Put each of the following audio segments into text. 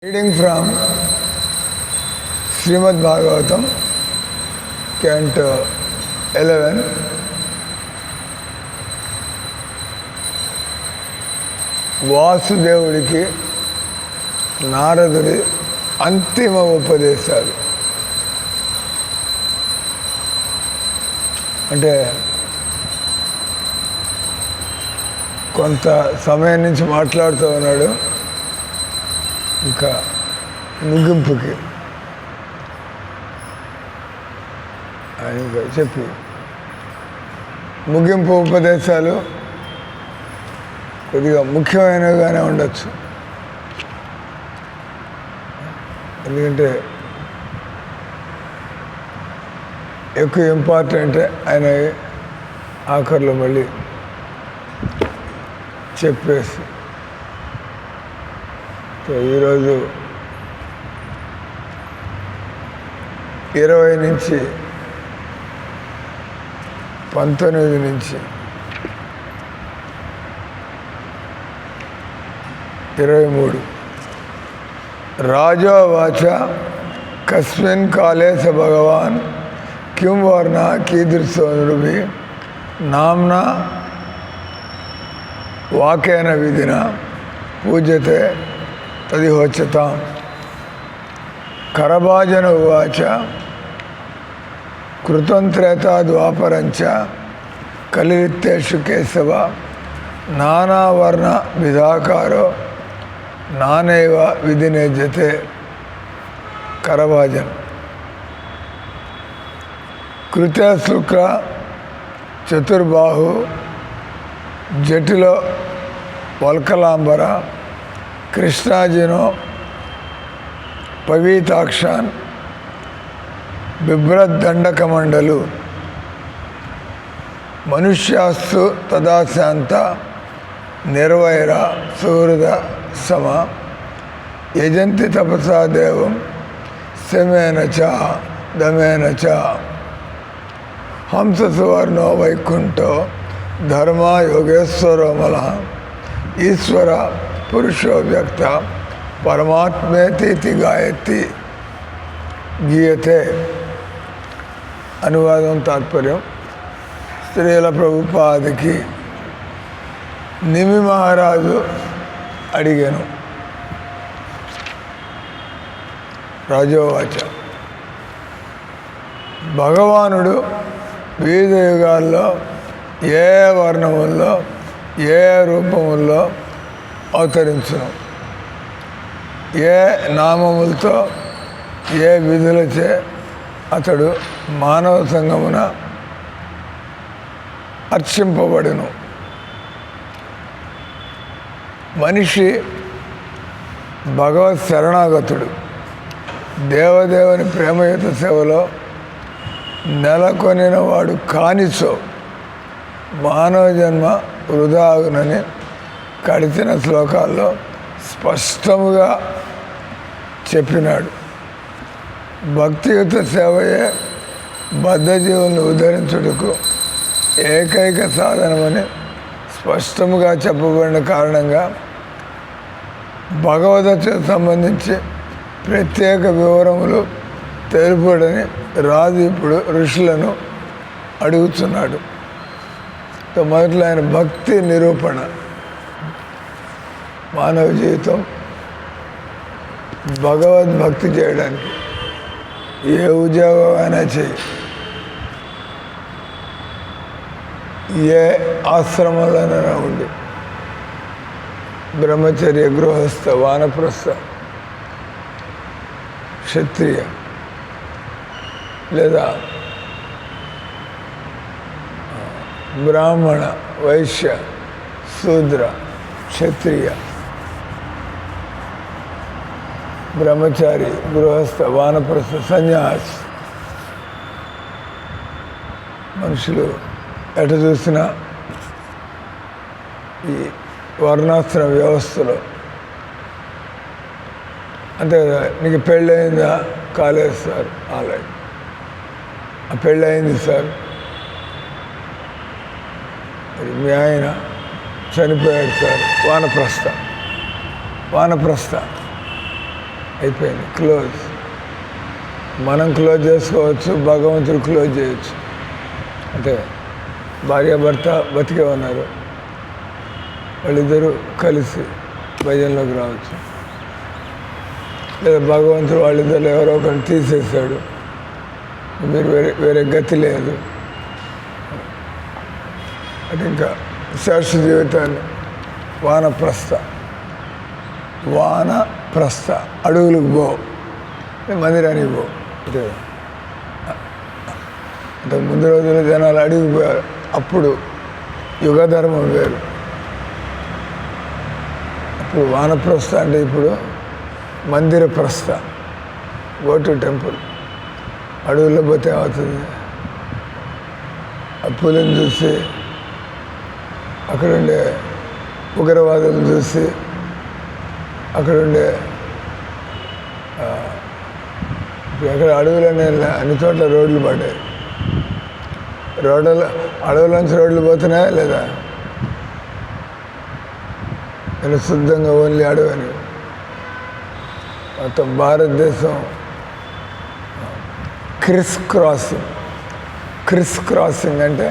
Reading from Srimad Bhagavatam, Canto 11, వాసుదేవుడికి నారదుడి అంతిమ ఉపదేశాలు. అంటే కొంత సమయం నుంచి మాట్లాడుతూ ఉన్నాడు, ఇంకా ముగింపుకి ఆయన చెప్పి ముగింపు ఉపదేశాలు కొద్దిగా ముఖ్యమైనవిగానే ఉండొచ్చు. ఎందుకంటే ఎక్కువ ఇంపార్టెంట్ ఆయన ఆఖరిలో మళ్ళీ చెప్పేసి ఈరోజు 20 నుంచి 19 నుంచి 23 రాజోవాచ కస్మిన్ కాలే స భగవాన్ కిం వర్ణ కీదృశో నృభి నామ్నా వాకేన విధిన పూజ్యతే తదిహోచ్యతాం. కరభాజన ఉవాచ కృతం త్రేతా ద్వాపరంచ కలివిత్తేషు కేశవ నానావర్ణ విధాకారో నానైవ విధినేజ్యతే. కరభాజన్ కృతే శుక్ర చతుర్బాహు జటిలో వల్కలాంబర కృష్ణాజినో పవీతాక్షాన్ బిభ్రద్దండకమండలు మనుష్యాస్తు తదా శాంత నిర్వైర సుహృద సమ యజంతి తపసా దేవం శమేన చ దమేన చ హంస సువర్ణో వైకుంఠో ధర్మ యోగేశ్వరో మల ఈశ్వర పురుషో వ్యక్త పరమాత్మేతి గాయతి గీయతే. అనువాదం తాత్పర్యం. స్త్రీల ప్రభుపాదికి నిమి మహారాజు అడిగాను. రాజోవాచ భగవానుడు వివిధ యుగాల్లో ఏ వర్ణముల్లో ఏ రూపముల్లో అవతరించును, ఏ నామములతో ఏ విధులచే అతడు మానవ సంగమున అర్చింపబడును. మనిషి భగవత్ శరణాగతుడు. దేవదేవుని ప్రేమయుత సేవలో నెలకొనిన వాడు కానిచో మానవ జన్మ వృధా అగునని కడిచిన శ్లోకాల్లో స్పష్టముగా చెప్పినాడు. భక్తియుత సేవయే బద్ధజీవులను ఉద్ధరించుటకు ఏకైక సాధనమని స్పష్టముగా చెప్పబడిన కారణంగా భగవద్గీతకు సంబంధించి ప్రత్యేక వివరములు తెలుపుడని రాజు ఇప్పుడు ఋషులను అడుగుతున్నాడు. మొదట్లో ఆయన భక్తి నిరూపణ. మానవ జీవితం భగవద్భక్తి చేయడానికి ఏ ఉద్యోగం అయినా చేయి, ఏ ఆశ్రమంలోనైనా ఉండి, బ్రహ్మచర్య, గృహస్థ, వానప్రస్థ, క్షత్రియ లేదా బ్రాహ్మణ, వైశ్య, శూద్ర, క్షత్రియ, బ్రహ్మచారి, గృహస్థ, వానప్రస్థ, సన్యాసి, మనుషులు ఎటు చూసినా ఈ వర్ణాశ్రమ వ్యవస్థలో అంతే కదా. నీకు పెళ్ళయిందా? కాలేదు సార్. అలాగే పెళ్ళయింది సార్. మీ ఆయన చనిపోయాడు సార్. వానప్రస్థ అయిపోయింది, క్లోజ్. మనం క్లోజ్ చేసుకోవచ్చు, భగవంతుడు క్లోజ్ చేయొచ్చు. అంటే భార్యాభర్త బతికే ఉన్నారు, వాళ్ళిద్దరూ కలిసి భజనలోకి రావచ్చు. లేదా భగవంతుడు వాళ్ళిద్దరు ఎవరో ఒకరిని తీసేస్తాడు, మీరు వేరే గతి లేదు. అది ఇంకా శాశ్వత జీవితాన్ని వానప్రస్థ అడుగులకు పో, మందిరానికి పో. అంటే ముందు రోజుల్లో జనాలు అడిగిపోయారు, అప్పుడు యుగధర్మం వేరు. అప్పుడు వానప్రస్థ అంటే ఇప్పుడు మందిర ప్రస్థ, గో టు టెంపుల్. అడవుల్లో పోతే అవుతుంది, ఆ పూలను చూసి అక్కడుండే ఉగ్రవాదులను చూసి అక్కడుండే ఎక్కడ అడవులనే అన్ని చోట్ల రోడ్లు పడ్డాయి. అడవులోంచి రోడ్లు పోతున్నాయా లేదా? నేను శుద్ధంగా ఓన్లీ అడవని. మొత్తం భారతదేశం క్రిస్ క్రాసింగ్ అంటే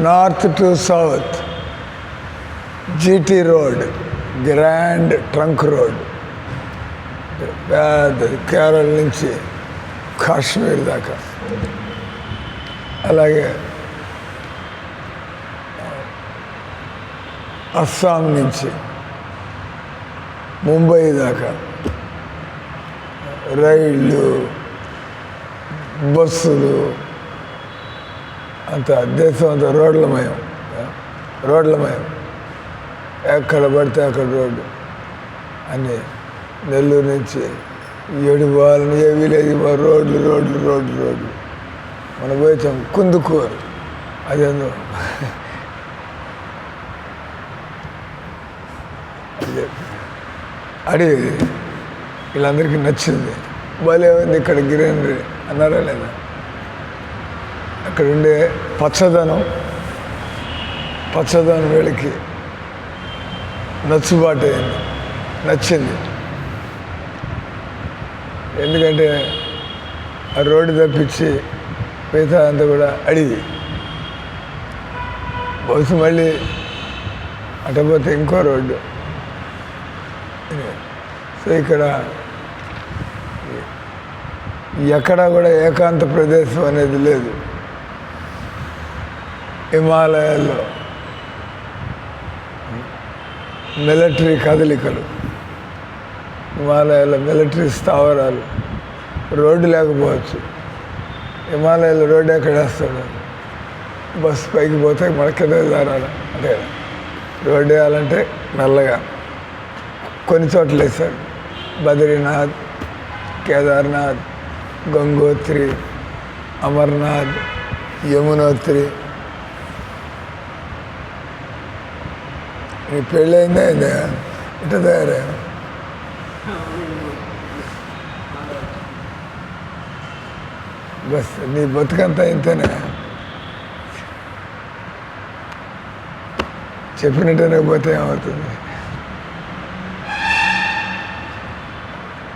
north to south, GT road, grand trunk road, పెద్దది, కేరళ నుంచి కాశ్మీర్ దాకా. అలాగే అస్సాం నుంచి ముంబై దాకా రైళ్ళు, బస్సులు, అంత దేశం అంతా రోడ్లమయం. ఎక్కడ పడితే అక్కడ రోడ్డు అని. నెల్లూరు నుంచి ఏడుపాలని, ఏ విలేజ్ రోడ్లు. మనం పోయాం కుందుకూరు, అదేందో అడవి. వీళ్ళందరికీ నచ్చింది, భలే ఉంది ఇక్కడ గ్రీనరీ అన్నారా లేదా? అక్కడ ఉండే పచ్చదనం వీళ్ళకి నచ్చింది. ఎందుకంటే ఆ రోడ్డు తప్పించి మిగతా అంతా కూడా అడిగి, బస్సు మళ్ళీ అటపోతే ఇంకో రోడ్డు. సో ఇక్కడ ఎక్కడా కూడా ఏకాంత ప్రదేశం అనేది లేదు. హిమాలయాల్లో మిలిటరీ కదలికలు, హిమాలయాల్లో మిలిటరీ స్థావరాలు, రోడ్డు లేకపోవచ్చు. హిమాలయాల్లో రోడ్డు ఎక్కడ వేస్తాడు? బస్సు పైకి పోతే మన కింద దారాలి. అంటే రోడ్డు వేయాలంటే నల్లగా కొన్ని చోట్ల వేశాడు. బద్రీనాథ్, కేదార్నాథ్, గంగోత్రి, అమర్నాథ్, యమునోత్రి. నీ పెళ్ళయిందా అయిందా? ఇట్లా తయారయ్యా. బస్ నీ బతుకంతా ఇంతనే, చెప్పినట్టనే పోతే ఏమవుతుంది?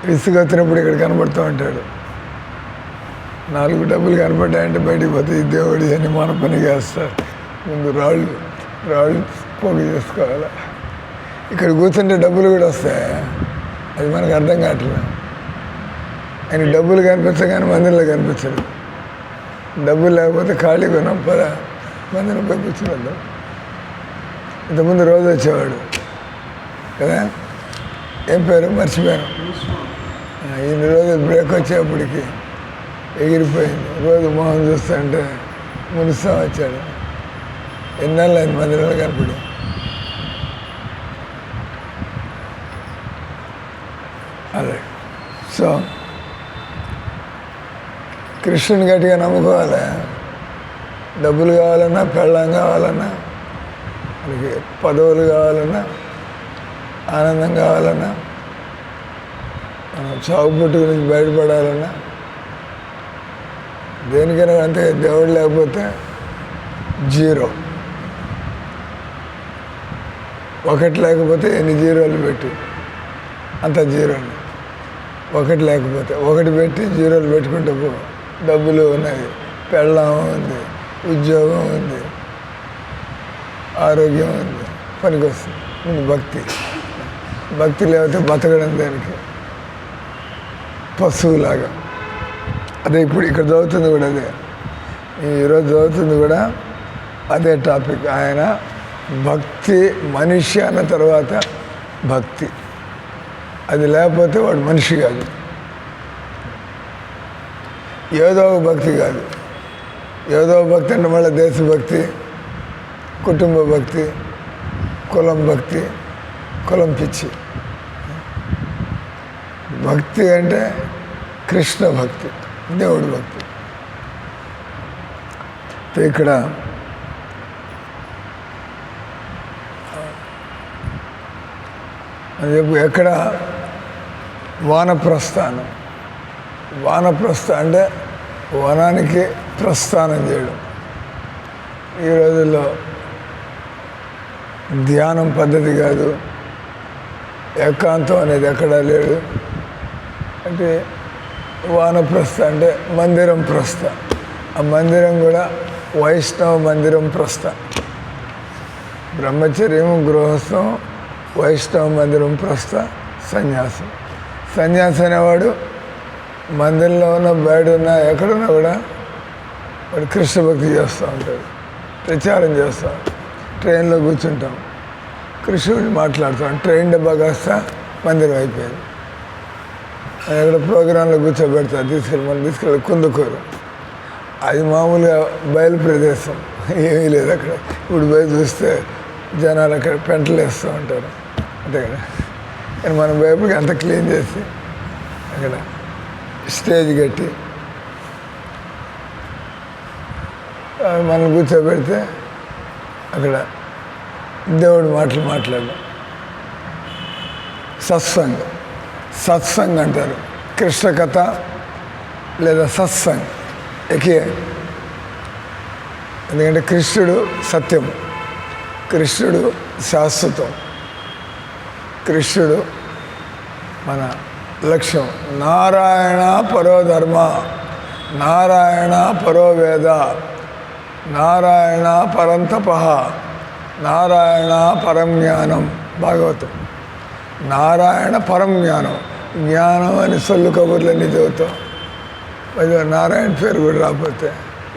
విసుగు వచ్చినప్పుడు ఇక్కడ కనబడుతూ ఉంటాడు. 4 డబ్బులు కనపడ్డాయంటే బయటికి పోతే ఈ దేవుడి అని మన పని చేస్తారు. ముందు రాళ్ళు పోగు చేసుకోవాలి. ఇక్కడ కూర్చుంటే డబ్బులు కూడా వస్తాయి, అది మనకు అర్థం కావట్లేదు. ఆయన డబ్బులు కనిపించగానే మందిరంలో కనిపించదు. డబ్బులు లేకపోతే ఖాళీ కొన్నాం పదా మందిరం పోయి కూర్చున్నాం. ఇంతకుముందు రోజు వచ్చేవాడు కదా, ఏం పేరు మర్చిపోయాను. ఇన్ని రోజులు బ్రేక్ వచ్చేప్పటికి ఎగిరిపోయింది. రోజు మొహం చూస్తుంటే మునిస్తా వచ్చాడు. ఎన్నాళ్ళు ఆయన మందిరంలో కనపడి. అదే సో కృష్ణుని గట్టిగా నమ్ముకోవాలి. డబ్బులు కావాలన్నా, పెళ్ళం కావాలన్నా, మనకి పదవులు కావాలన్నా, ఆనందం కావాలన్నా, మనం చావు పుట్టు గురించి బయటపడాలన్నా, దేనికైనా అంతే. దేవుడు లేకపోతే 0. 1 లేకపోతే ఎన్ని జీరోలు పెట్టు, అంత 0. ఒకటి లేకపోతే ఒకటి పెట్టి జీరోలు పెట్టుకుంటూ పో. డబ్బులు ఉన్నాయి, పెళ్ళాం ఉంది, ఉద్యోగం ఉంది, ఆరోగ్యం ఉంది, పనికి వస్తుంది. ముందు భక్తి. భక్తి లేకపోతే బతకడం దానికి పశువులాగా. అదే ఇప్పుడు ఇక్కడ చదువుతుంది కూడా అదే, ఈరోజు చదువుతుంది కూడా అదే టాపిక్. ఆయన భక్తి మనిషి అన్న తర్వాత భక్తి, అది లేకపోతే వాడు మనిషి కాదు. ఏదో ఒక భక్తి కాదు. ఏదో భక్తి అంటే మళ్ళీ దేశభక్తి, కుటుంబ భక్తి, కులం భక్తి, కులం పిచ్చి. భక్తి అంటే కృష్ణ భక్తి, దేవుడి భక్తి. ఇక్కడ ఎక్కడ వానప్రస్థానం. అంటే వనానికి ప్రస్థానం చేయడం. ఈ రోజుల్లో ధ్యానం పద్ధతి కాదు, ఏకాంతం అనేది ఎక్కడా లేదు. అంటే వానప్రస్థ అంటే మందిరం ప్రస్థ. ఆ మందిరం కూడా వైష్ణవ మందిరం ప్రస్థ. బ్రహ్మచర్యం, గృహస్థం, వైష్ణవ మందిరం ప్రస్థ, సన్యాసం. సన్యాసం అనేవాడు మందిరంలో ఉన్న బయట ఉన్న ఎక్కడున్నా కూడా వాడు కృష్ణ భక్తి చేస్తూ ఉంటాడు, ప్రచారం చేస్తాం. ట్రైన్లో కూర్చుంటాం, కృష్ణుడిని మాట్లాడుతాం. ట్రైన్ డబ్బా కాస్త మందిరం అయిపోయింది. ఎక్కడ ప్రోగ్రాంలో కూర్చోబెడతారు, తీసుకెళ్ళి కుందుకూరు. అది మామూలుగా బయలు ప్రదేశం, ఏమీ లేదు అక్కడ. ఇప్పుడు బయట చూస్తే జనాలు అక్కడ పెంటలు వేస్తూ ఉంటారు, అంతే కదా. కానీ మన బయటకి అంత క్లీన్ చేసి అక్కడ స్టేజ్ కట్టి మనం కూర్చోబెడితే అక్కడ దేవుడి మాటలు మాట్లాడడం. సత్సంగ్ అంటారు. కృష్ణ కథ లేదా సత్సంగ్ ఎకే. ఎందుకంటే కృష్ణుడు సత్యం, కృష్ణుడు శాశ్వతం, కృష్ణుడు మన లక్ష్యం. నారాయణ పరో ధర్మ, నారాయణ పరో వేద, నారాయణ పరంతప, నారాయణ పరం జ్ఞానం. భాగవతం. నారాయణ పరం జ్ఞానం. జ్ఞానం అని సొల్లు కబుర్లన్నీ చదువుతాం. అది నారాయణ పేరు కూడా రాకపోతే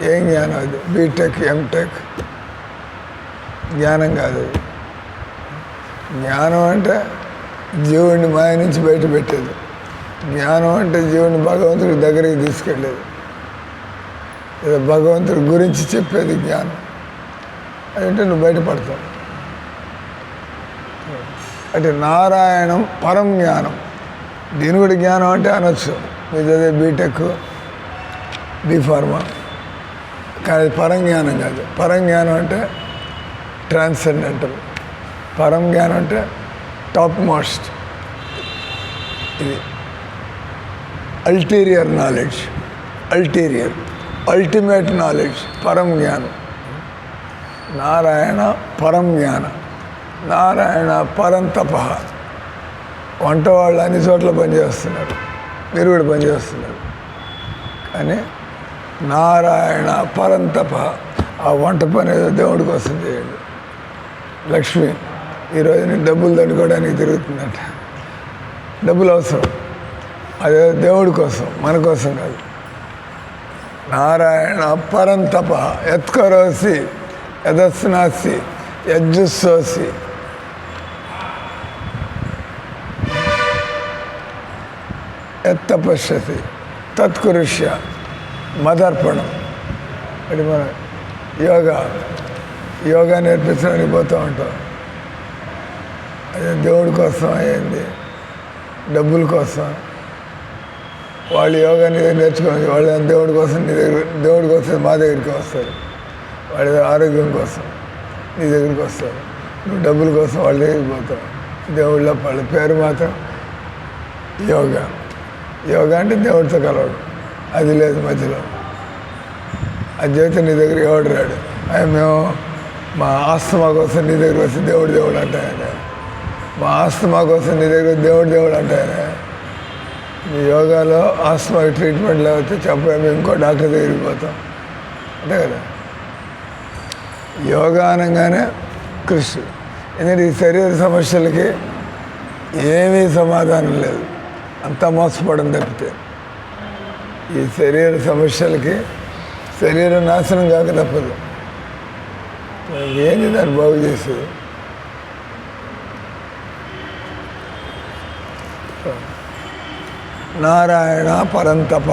ఏం జ్ఞానం అది? బీటెక్, ఎంటెక్ జ్ఞానం కాదు అది. జ్ఞానం అంటే జీవుడిని మాయ నుంచి బయట పెట్టేది. జ్ఞానం అంటే జీవుడిని భగవంతుడి దగ్గరికి తీసుకెళ్ళేది, లేదా భగవంతుడి గురించి చెప్పేది జ్ఞానం. అదంటే నువ్వు బయటపడతావు. అంటే నారాయణం పరం జ్ఞానం. దీని కూడా జ్ఞానం అంటే అనొచ్చు. మీరు అదే బీటెక్, బీఫార్మా, కానీ పరం జ్ఞానం కాదు. పరం జ్ఞానం అంటే ట్రాన్సెండెంటల్. పరం జ్ఞానం అంటే టాప్ మోస్ట్. ఇది అల్టీరియర్ నాలెడ్జ్, అల్టిమేట్ నాలెడ్జ్, పరం జ్ఞానం. నారాయణ పరం జ్ఞానం, నారాయణ పరంతప. వంట వాళ్ళు అన్ని చోట్ల పనిచేస్తున్నారు, మీరు కూడా పనిచేస్తున్నారు. కానీ నారాయణ పరంతప, ఆ వంట పని ఏదో దేవుడి కోసం చేయండి. లక్ష్మి ఈరోజు నేను డబ్బులు దండుకోవడానికి తిరుగుతుందంట. డబ్బులు అవసరం, అదే దేవుడి కోసం, మన కోసం కాదు. నారాయణ పరంతప యత్కరోసి యదస్నాసి యజ్జుస్సోసి. యత్తపశ్యతి తత్కురుష్య మదర్పణం. అది మన యోగా నేర్పించడానికి పోతూ ఉంటాం. అదే దేవుడి కోసం అయ్యింది, డబ్బుల కోసం. వాళ్ళు యోగా నీ దగ్గర నేర్చుకోవాలి, వాళ్ళు దేవుడి కోసం దేవుడి కోసం మా దగ్గరికి వస్తారు. వాళ్ళ ఆరోగ్యం కోసం నీ దగ్గరికి వస్తారు. నువ్వు డబ్బుల కోసం వాళ్ళ దగ్గరికి పోతావు. దేవుళ్ళ వాళ్ళ పేరు మాత్రం యోగా అంటే దేవుడితో కలవడం. అది లేదు మధ్యలో. అది చేస్తే నీ దగ్గర ఎవడు రాడు. మేము మా ఆస్తమా కోసం నీ దగ్గర వచ్చి దేవుడు అంటాయనే, మా ఆస్తమా కోసం నీ దగ్గర దేవుడు అంటాయనే. మీ యోగాలో ఆస్మాకి ట్రీట్మెంట్ లేకపోతే చెప్పలేము, ఇంకో డాక్టర్ దగ్గరికి పోతాం, అంతే కదా. యోగా అనగానే కృష్ణుడు. ఎందుకంటే ఈ శరీర సమస్యలకి ఏమీ సమాధానం లేదు, అంతా మోసపడడం తప్పితే. ఈ శరీర సమస్యలకి శరీరం నాశనం కాక తప్పదు. ఏంది దాన్ని బాగు చేసేది? నారాయణ పరంతప,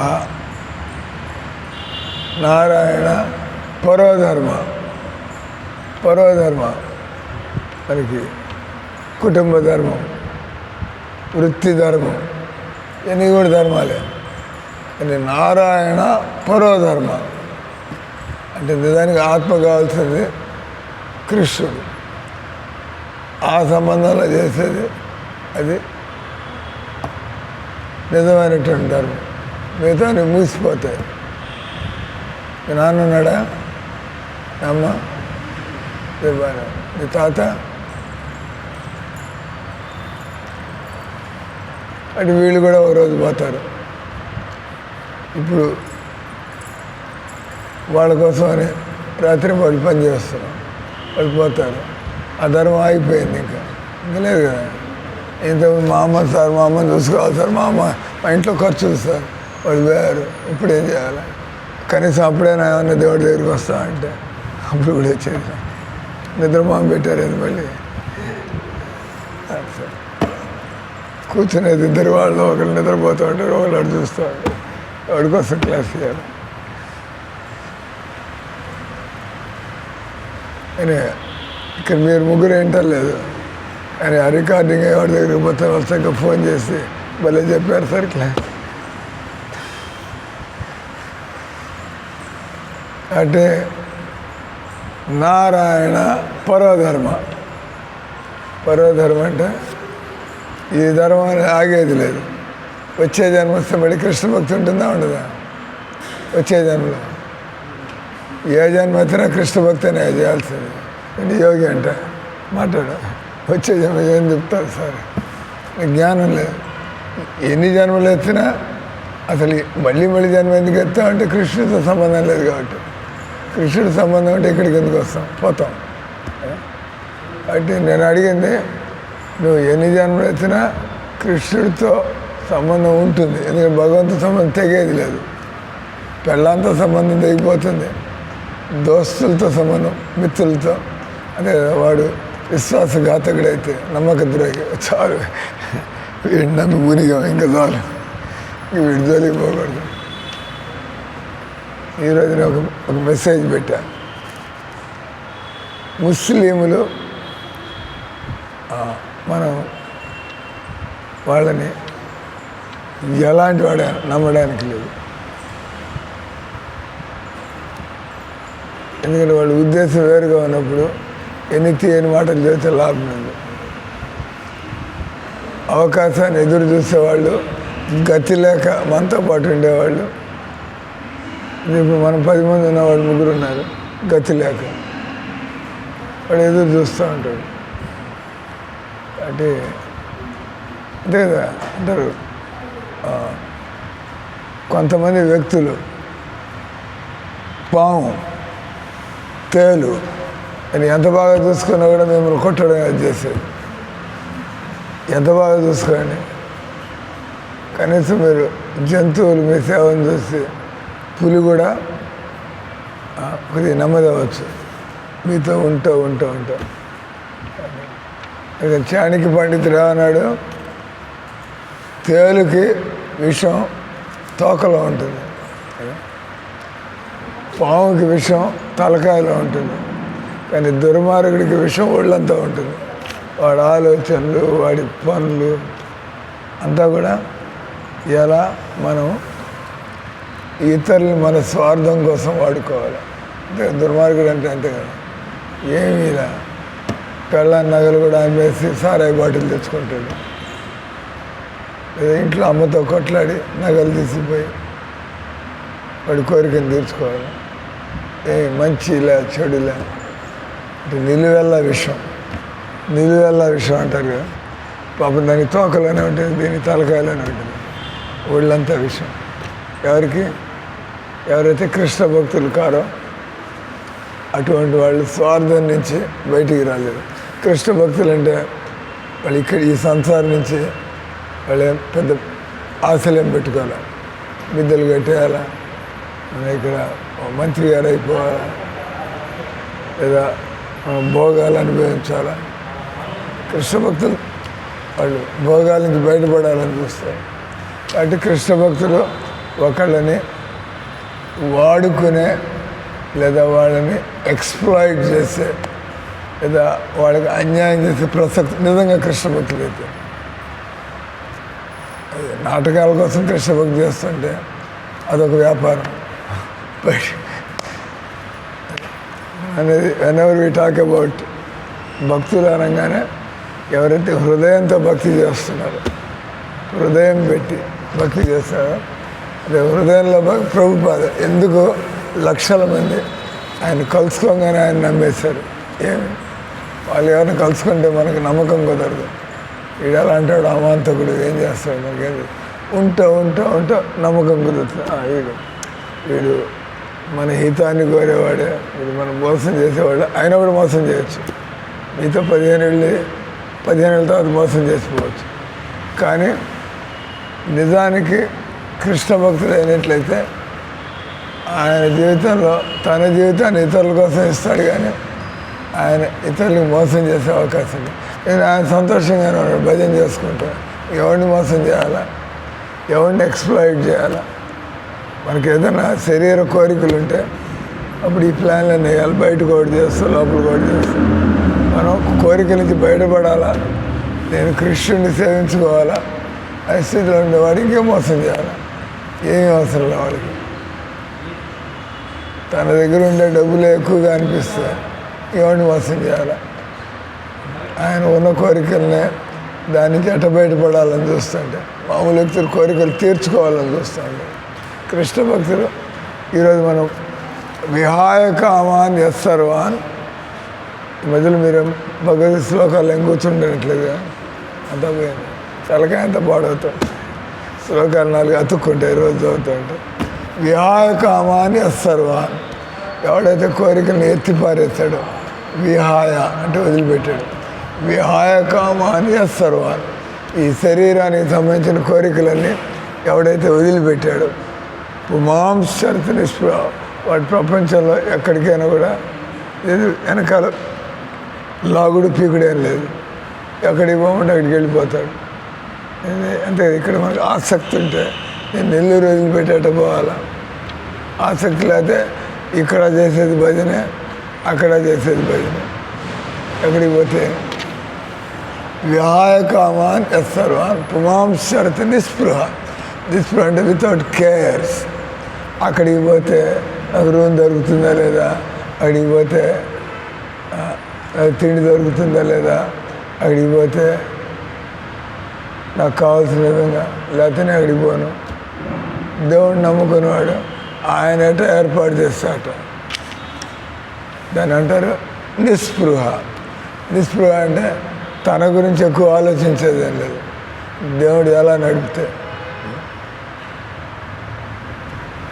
నారాయణ పరోధర్మ. పరోధర్మ మనకి కుటుంబ ధర్మం, వృత్తి ధర్మం, ఇవన్నీ కూడా ధర్మాలే. కానీ నారాయణ పరోధర్మ అంటే నిజానికి ఆత్మ కావాల్సింది కృష్ణుడు. ఆ సంబంధంలో చేసేది అది నిజమైనటువంటి ధర్మం. మిగతా మూసిపోతాయి. మీ నాన్న ఉన్నాడా? అమ్మ? మీ తాత? అంటే వీళ్ళు కూడా ఒక రోజు పోతారు. ఇప్పుడు వాళ్ళ కోసమని రాత్రి వాళ్ళు పని చేస్తున్నాం, వాళ్ళు పోతారు. ఆ ధర్మం ఆగిపోయింది, ఇంకా లేదు కదా. ఇంతకుముందు మా అమ్మ సార్, మా అమ్మని చూసుకోవాలి సార్, మా ఇంట్లో ఖర్చులు సార్, వాళ్ళు పోయారు. ఇప్పుడు ఏం చేయాలి? కనీసం అప్పుడైనా ఏమన్నా దేవుడి దగ్గరికి వస్తా అంటే అప్పుడు కూడా వచ్చేది. నిద్రమామ పెట్టారు మళ్ళీ. కూర్చునేది ఇద్దరు వాళ్ళు, ఒకరు నిద్రపోతూ ఉంటారు, ఒకళ్ళు అటు చూస్తూ ఉంటారు. ఎవరి కోసం క్లాస్ చేయాలి అని. ఇక్కడ మీరు ముగ్గురు ఏంటలేదు అని ఆ రికార్డింగ్ ఎవరి దగ్గరికి పోతే వస్తాక ఫోన్ చేసి భలే చెప్పారు సార్ క్లాస్ అంటే. నారాయణ పరోధర్మ. పరోధర్మ అంటే ఈ ధర్మాన్ని ఆగేది లేదు. వచ్చే జన్మ వస్తే మళ్ళీ కృష్ణ భక్తి ఉంటుందా ఉండదా? వచ్చే జన్మలో ఏ జన్మ వచ్చినా కృష్ణ భక్తి అనే చేయాల్సింది. అంటే యోగి అంటే మాట్లాడు, వచ్చే జన్మ ఏం చెప్తారు సార్? జ్ఞానం లేదు. ఎన్ని జన్మలు ఎత్తినా అసలు మళ్ళీ జన్మ ఎందుకు ఎత్తాం అంటే కృష్ణుడితో సంబంధం లేదు కాబట్టి. కృష్ణుడి సంబంధం అంటే ఇక్కడికి ఎందుకు వస్తాం? పోతాం. అంటే నేను అడిగింది, నువ్వు ఎన్ని జన్మలు ఎత్తినా కృష్ణుడితో సంబంధం ఉంటుంది. ఎందుకంటే భగవంతుడి సంబంధం తెగేది లేదు. పెళ్ళంతో సంబంధం తెగిపోతుంది, దోస్తులతో సంబంధం, మిత్రులతో. అదే వాడు విశ్వాసఘాతకుడైతే, నమ్మక ద్రోహి, చాలు వీడు నమ్మి మునిగా, ఇంకా చాలు, వీడి జోలికి పోకూడదు. ఈరోజు నేను ఒక మెసేజ్ పెట్టా. ముస్లింలు మనం వాళ్ళని ఎలాంటి వాడు నమ్మడానికి లేదు. ఎందుకంటే వాళ్ళ ఉద్దేశం వేరుగా ఉన్నప్పుడు ఎన్ని తీయని మాటలు చేస్తే లాభం లేదు. అవకాశాన్ని ఎదురు చూసేవాళ్ళు, గతి లేక మనతో పాటు ఉండేవాళ్ళు. ఇప్పుడు మనం 10 మంది ఉన్నవాళ్ళు, 3 ఉన్నారు గతి లేక, వాడు ఎదురు చూస్తూ ఉంటాడు. అంటే అంతే కదా అంటారు. కొంతమంది వ్యక్తులు పాము, తేలు అని ఎంత బాగా చూసుకున్నా కూడా మిమ్మల్ని కొట్టడం అది చేసేది. ఎంత బాగా చూసుకోండి. కనీసం మీరు జంతువులు మీ సేవను చూసి పులి కూడా కొద్దిగా నెమ్మదవచ్చు మీతో ఉంటూ. చాణక్య పండితుడు ఏమన్నాడు? తేలుకి విషం తోకలో ఉంటుంది, పాముకి విషం తలకాయలో ఉంటుంది, కానీ దుర్మార్గుడికి విషం ఒళ్ళంతా ఉంటుంది. వాడి ఆలోచనలు, వాడి పనులు అంతా కూడా ఎలా మనం ఇతరులు మన స్వార్థం కోసం వాడుకోవాలి. అంతే దుర్మార్గుడు అంటే అంతే కదా. ఏమీ ఇలా పెళ్ళాన్ని నగలు కూడా అమ్మేసి సారాయి బాటిల్ తెచ్చుకుంటాడు. లేదా ఇంట్లో అమ్మతో కొట్లాడి నగలు తీసిపోయి వాడి కోరికను తీర్చుకోవాలి. మంచిలా చెడులా అంటే నిలువెల్ల విషం అంటారు కదా. పాపం దానికి తోకలోనే ఉంటుంది, దీని తలకాయలోనే ఉంటుంది. ఒళ్ళంతా విషయం. ఎవరైతే కృష్ణ భక్తులు కారో అటువంటి వాళ్ళు స్వార్థం నుంచి బయటికి రాలేరు. కృష్ణ భక్తులు అంటే వాళ్ళు ఇక్కడ ఈ సంసారం నుంచి వాళ్ళు పెద్ద ఆశలేం పెట్టుకోవాలి, బిద్దలు కట్టేయాలా, మన ఇక్కడ మంత్రి గారు అయిపోవాలా, లేదా భోగాలు అనుభవించాలా. కృష్ణ భక్తులు వాళ్ళు భోగాల నుంచి బయటపడాలని చూస్తారు. కాబట్టి కృష్ణ భక్తులు ఒకళ్ళని వాడుకునే లేదా వాళ్ళని ఎక్స్ప్లాయిట్ చేసే లేదా వాళ్ళకి అన్యాయం చేసే ప్రసక్తి నిజంగా కృష్ణ భక్తులు అయితే. నాటకాల కోసం కృష్ణ భక్తి చేస్తుంటే అదొక వ్యాపారం అనేది. వెనెవర్ వి టాక్ అబౌట్ భక్తులు అనగానే ఎవరైతే హృదయంతో భక్తి చేస్తున్నారో, హృదయం పెట్టి భక్తి చేస్తారో, అదే హృదయంలో ప్రభుపాద ఎందుకు లక్షల మంది ఆయన కలుసుకోగానే ఆయన నమ్మేశారు. ఏమి వాళ్ళు ఎవరిని కలుసుకుంటే మనకు నమ్మకం కుదరదు. వీడు ఎలా అంటాడు అమాంతకుడు, ఏం చేస్తాడు మనకేంటి, ఉంటా నమ్మకం కుదురుతుంది. వీడు మన హితాన్ని కోరేవాడే, వీడు మనం మోసం చేసేవాడు, అయినా కూడా మోసం చేయొచ్చు. మీతో 15 ఏళ్ళ తర్వాత మోసం చేసిపోవచ్చు. కానీ నిజానికి కృష్ణ భక్తుడు అయినట్లయితే ఆయన జీవితంలో తన జీవితాన్ని ఇతరుల కోసం ఇస్తాడు, కానీ ఆయన ఇతరులకు మోసం చేసే అవకాశం లేదు. నేను ఆయన సంతోషంగానే ఉన్నాడు, భజన చేసుకుంటా. ఎవరిని మోసం చేయాలా, ఎవరిని ఎక్స్ప్లాయిట్ చేయాలా, మనకి ఏదైనా శరీర కోరికలు ఉంటే అప్పుడు ఈ ప్లాన్లన్నీ వేయాలి. బయటకు ఒకటి చేస్తూ లోపలికి ఒకటి చేస్తూ మనం కోరిక నుంచి బయటపడాలా, నేను కృష్ణుడిని సేవించుకోవాలా, ఆ స్థితిలో ఉండేవాడు ఇంకేం మోసం చేయాలా, ఏమీ అవసరం లేదు వాడికి. తన దగ్గర ఉండే డబ్బులు ఎక్కువగా అనిపిస్తే ఎవరిని మోసం చేయాలా, ఆయన ఉన్న కోరికలనే దాని నుంచి ఎట్ట బయటపడాలని చూస్తుంటే, మామూలు వ్యక్తులు కోరికలు తీర్చుకోవాలని చూస్తుంటే, కృష్ణ భక్తులు ఈరోజు మనం విహాయ కామాన్ యస్సర్వాన్. ఈ మధ్యలో మీరు భగవద్ శ్లోకాలు ఏం కూర్చుండట్లేదు, అంతా పోయింది, తలకాయ అంతా పాడవుతాం. శ్లోకాలు 4 అతుక్కుంటాయి రోజు చదువుతుంటే. విహాయ కామాన్ యస్సర్వాన్, ఎవడైతే కోరికలను ఎత్తిపారేస్తాడో, విహాయ అంటే వదిలిపెట్టాడు, విహాయ కామాన్ యస్సర్వాన్, ఈ శరీరానికి సంబంధించిన కోరికలన్నీ ఎవడైతే వదిలిపెట్టాడో, పుమాంసర్త నిస్పృహ, వాడి ప్రపంచంలో ఎక్కడికైనా కూడా లేదు వెనకాల లాగుడు పీకుడేం లేదు, ఎక్కడికి పోమంటే అక్కడికి వెళ్ళిపోతాడు. అంటే ఇక్కడ మనకు ఆసక్తి ఉంటే నేను నెల్లూరు వదిలిపెట్టేట పోవాలా, ఆసక్తి లేకపోతే ఇక్కడ చేసేది భజనే, అక్కడ చేసేది భజనే, ఎక్కడికి పోతే విహాయ కామాన్ యస్సర్వాన్ పుమాంసర్త నిస్పృహ. నిస్పృహ అంటే వితౌట్ కేర్స్. అక్కడికి పోతే నాకు రూమ్ దొరుకుతుందా లేదా, అక్కడికి పోతే తిండి దొరుకుతుందా లేదా, అక్కడికి పోతే నాకు కావాల్సిన విధంగా, లేకపోతే అక్కడికి పోను. దేవుడిని నమ్ముకునేవాడు ఆయన ఎట ఏర్పాటు చేస్తాట, దాన్ని అంటారు నిస్పృహ. నిస్పృహ అంటే తన గురించి ఎక్కువ ఆలోచించేదేం లేదు, దేవుడు ఎలా నడిపితే.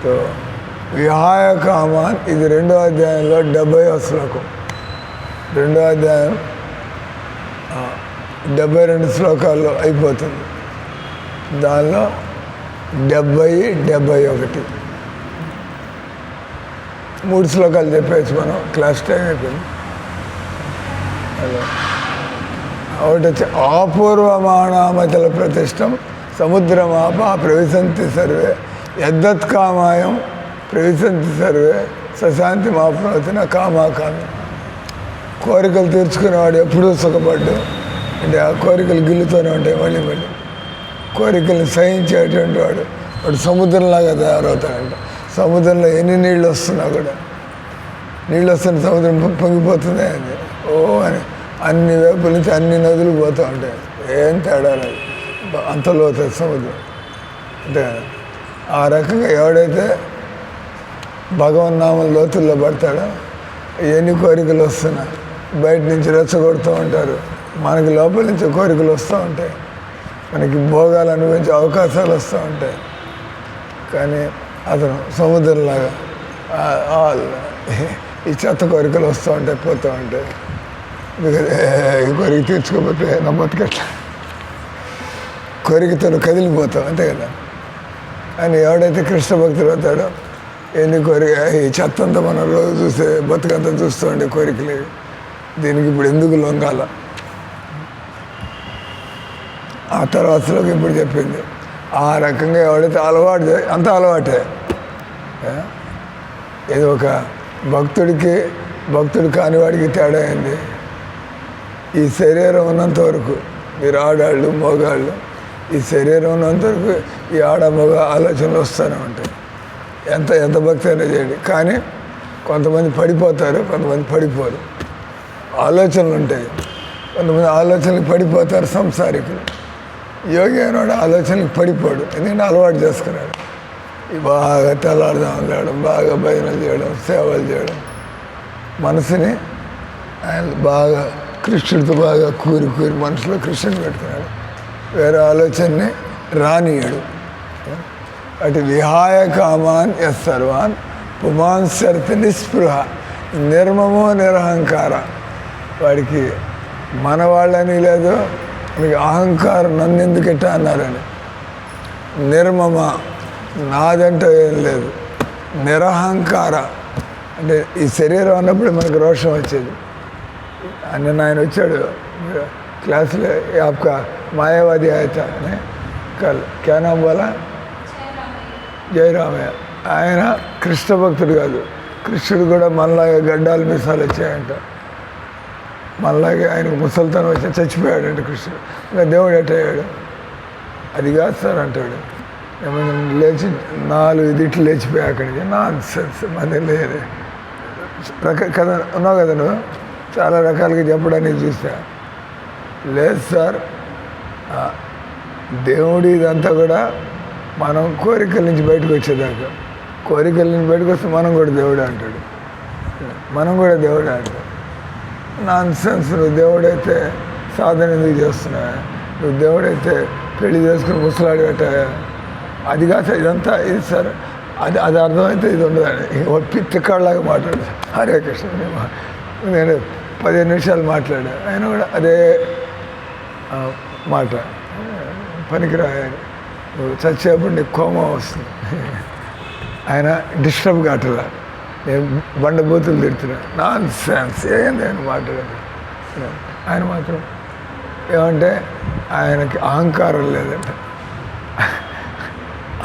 సో విహాయ కామాన్, ఇది 2వ అధ్యాయంలో 70వ శ్లోకం. 2వ అధ్యాయం 72 శ్లోకాల్లో అయిపోతుంది. దానిలో 70, 71 3 శ్లోకాలు చెప్పేసి మనం క్లాస్ టైం అయిపోయింది. ఒకటి వచ్చి ఆపూర్వమాణామచల ప్రతిష్టం సముద్రమాప ప్రవిశంతి సర్వే యద్దత్కామాయం ప్రవిశంతి సర్వే సశాంతి మాప్నవతిన కామాకామి. కోరికలు తీర్చుకునేవాడు ఎప్పుడూ సుఖపడ్డు, అంటే ఆ కోరికలు గిల్లుతూనే ఉంటాయి మళ్ళీ మళ్ళీ. కోరికలను సహించేటువంటి వాడు సముద్రంలాగా తయారవుతాడంట. సముద్రంలో ఎన్ని నీళ్ళు వస్తున్నా కూడా, నీళ్ళు వస్తున్న సముద్రం పొంగిపోతుంది అని ఓ అని అన్ని వైపుల నుంచి అన్ని నదులు పోతూ ఉంటాయి, ఏం తేడా లేదు, అంత లోతుంది సముద్రం. అంతే కదా. ఆ రకంగా ఎవడైతే భగవన్నామం లోతుల్లో పడతాడో ఎన్ని కోరికలు వస్తున్నా బయట నుంచి రెచ్చగొడుతూ ఉంటారు, మనకి లోపల నుంచి కోరికలు వస్తూ ఉంటాయి. మనకి భోగాలు అనుభవించే అవకాశాలు వస్తూ ఉంటాయి. కానీ అతను సముద్రంలాగా ఈ చెత్త కోరికలు వస్తూ ఉంటాయి, పోతూ ఉంటాయి. ఈ కోరిక తీర్చుకోకపోతే నా బతుకట్లా, కోరికతో కదిలిపోతాం అంతే కదా. అని ఎవడైతే కృష్ణ భక్తులు అవుతాడో ఎన్ని కోరిక, ఈ చెత్త అంతా మనం రోజు చూస్తే బతుకంతా చూస్తూ ఉండే కోరికలు, దీనికి ఇప్పుడు ఎందుకు లొంగాల. ఆ తర్వాతలోకి ఇప్పుడు చెప్పింది ఆ రకంగా ఎవడైతే అలవాటు, అంత అలవాటే. ఇది ఒక భక్తుడు కానివాడికి తేడా అయింది. ఈ శరీరం ఉన్నంత వరకు మీరు ఆడాళ్ళు మోగాళ్ళు, ఈ శరీరం ఉన్నంత వరకు ఈ ఆడ మగ ఆలోచనలు వస్తూనే ఉంటాయి. ఎంత భక్తి అయినా చేయండి. కానీ కొంతమంది పడిపోతారు, కొంతమంది పడిపోరు. ఆలోచనలు ఉంటాయి, కొంతమంది ఆలోచనలకు పడిపోతారు సంసారికులు. యోగి అయినాడు ఆలోచనలకు పడిపోడు, ఎందుకంటే అలవాటు చేసుకున్నాడు. బాగా తెల్లారుదామని చేయడం, బాగా భజనలు చేయడం, సేవలు చేయడం, మనసుని ఆయన బాగా కృష్ణుడితో బాగా కూరి మనసులో కృష్ణుని పెట్టుకున్నాడు. వేరే ఆలోచనని రానియడు. అటు విహాయ కామాన్ సర్వాన్ పుమాన్ శర్తి నిస్పృహ నిర్మమో నిరహంకార. వాడికి మన వాళ్ళని లేదు, మీకు అహంకారం నన్ను ఎందుకెట్టా అన్నారని. నిర్మమ నాదంటే ఏం లేదు, నిరహంకార అంటే ఈ శరీరం అన్నప్పుడు మనకు రోషం వచ్చేది. నిన్న ఆయన వచ్చాడు క్లాసులో, आपका మాయావాది ఆయతా అని క్యా నామ్ బోలా, జయరామయ్య. ఆయన కృష్ణ భక్తుడు కాదు, కృష్ణుడు కూడా మనలాగే గడ్డాలు మీసాలు వచ్చాయంట, మనలాగే ఆయనకు ముసలితనం వచ్చి చచ్చిపోయాడంటే కృష్ణుడు. ఇంకా దేవుడు ఎట్టయ్యాడు, అది కాదు సార్ అంటాడు. ఏమైనా లేచి 4 దిట్లు లేచిపోయా అక్కడికి. నాన్ సెన్స్ మన లేరు కదా, ఉన్నావు కదా నువ్వు, చాలా రకాలుగా చెప్పడానికి చూసా. లేదు సార్, దేవుడి ఇదంతా కూడా మనం కోరికల నుంచి బయటకు వచ్చేదాకా, కోరికల నుంచి బయటకు వస్తే మనం కూడా దేవుడే అంటాడు, మనం కూడా దేవుడే అంటాడు. Non sense. నువ్వు దేవుడైతే సాధన ఎందుకు చేస్తున్నావా? నువ్వు దేవుడైతే పెళ్లి చేసుకుని ముసలాడి పెట్టావా? అది కాదు ఇదంతా. ఇది సార్ అది అర్థమైతే ఇది ఉండదండి. పిచ్చికాళ్ళలాగా మాట్లాడు. హరే కృష్ణ. నేను 15 నిమిషాలు మాట్లాడా, ఆయన కూడా అదే మాట. పనికిరా, నువ్వు చచ్చేప్పుడు నీకు కోమం వస్తుంది. ఆయన డిస్టర్బ్ కావట్లా, నేను బండబూతులు తిడుతున్నా. Non sense. ఏంది ఆయన మాట్లాడారు. ఆయన మాత్రం ఏమంటే ఆయనకి అహంకారం లేదంట,